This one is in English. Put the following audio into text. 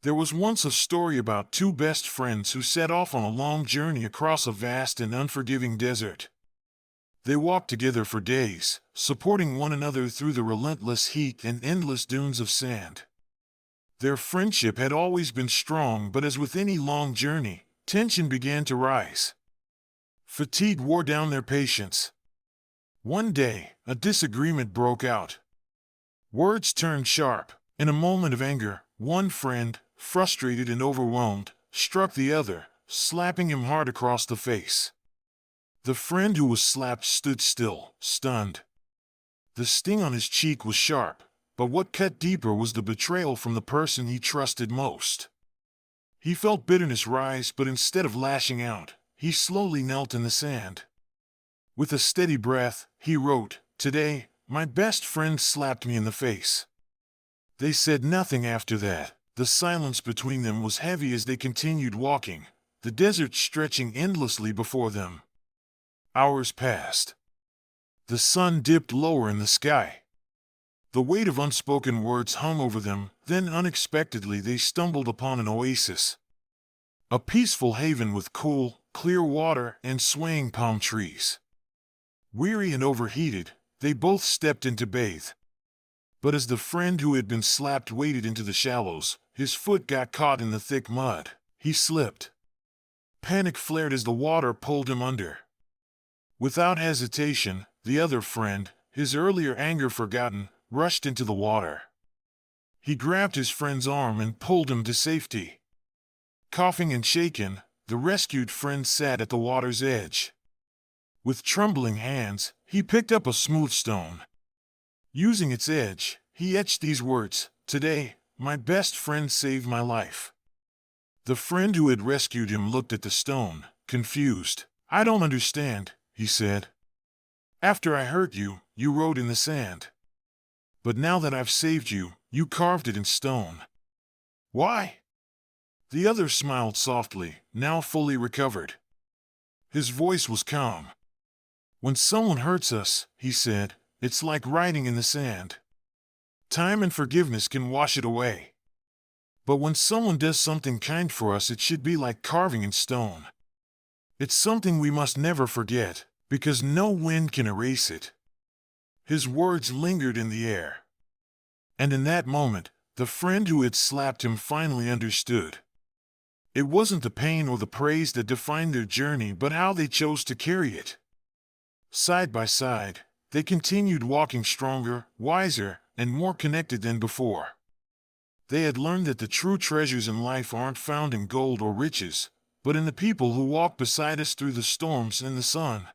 There was once a story about two best friends who set off on a long journey across a vast and unforgiving desert. They walked together for days, supporting one another through the relentless heat and endless dunes of sand. Their friendship had always been strong, but as with any long journey, tension began to rise. Fatigue wore down their patience. One day, a disagreement broke out. Words turned sharp. In a moment of anger, one friend, frustrated and overwhelmed, struck the other, slapping him hard across the face. The friend who was slapped stood still, stunned. The sting on his cheek was sharp, but what cut deeper was the betrayal from the person he trusted most. He felt bitterness rise, but instead of lashing out, he slowly knelt in the sand. With a steady breath, he wrote, "Today, my best friend slapped me in the face." They said nothing after that. The silence between them was heavy as they continued walking, the desert stretching endlessly before them. Hours passed. The sun dipped lower in the sky. The weight of unspoken words hung over them, then unexpectedly they stumbled upon an oasis. A peaceful haven with cool, clear water and swaying palm trees. Weary and overheated, they both stepped in to bathe. But as the friend who had been slapped waded into the shallows, his foot got caught in the thick mud. He slipped. Panic flared as the water pulled him under. Without hesitation, the other friend, his earlier anger forgotten, rushed into the water. He grabbed his friend's arm and pulled him to safety. Coughing and shaken, the rescued friend sat at the water's edge. With trembling hands, he picked up a smooth stone. Using its edge, he etched these words, "Today, my best friend saved my life." The friend who had rescued him looked at the stone, confused. "I don't understand," he said. "After I hurt you, you wrote in the sand. But now that I've saved you, you carved it in stone. Why?" The other smiled softly, now fully recovered. His voice was calm. "When someone hurts us," he said, "it's like writing in the sand. Time and forgiveness can wash it away. But when someone does something kind for us, it should be like carving in stone. It's something we must never forget, because no wind can erase it." His words lingered in the air. And in that moment, the friend who had slapped him finally understood. It wasn't the pain or the praise that defined their journey, but how they chose to carry it. Side by side, they continued walking stronger, wiser, and more connected than before. They had learned that the true treasures in life aren't found in gold or riches, but in the people who walk beside us through the storms and the sun.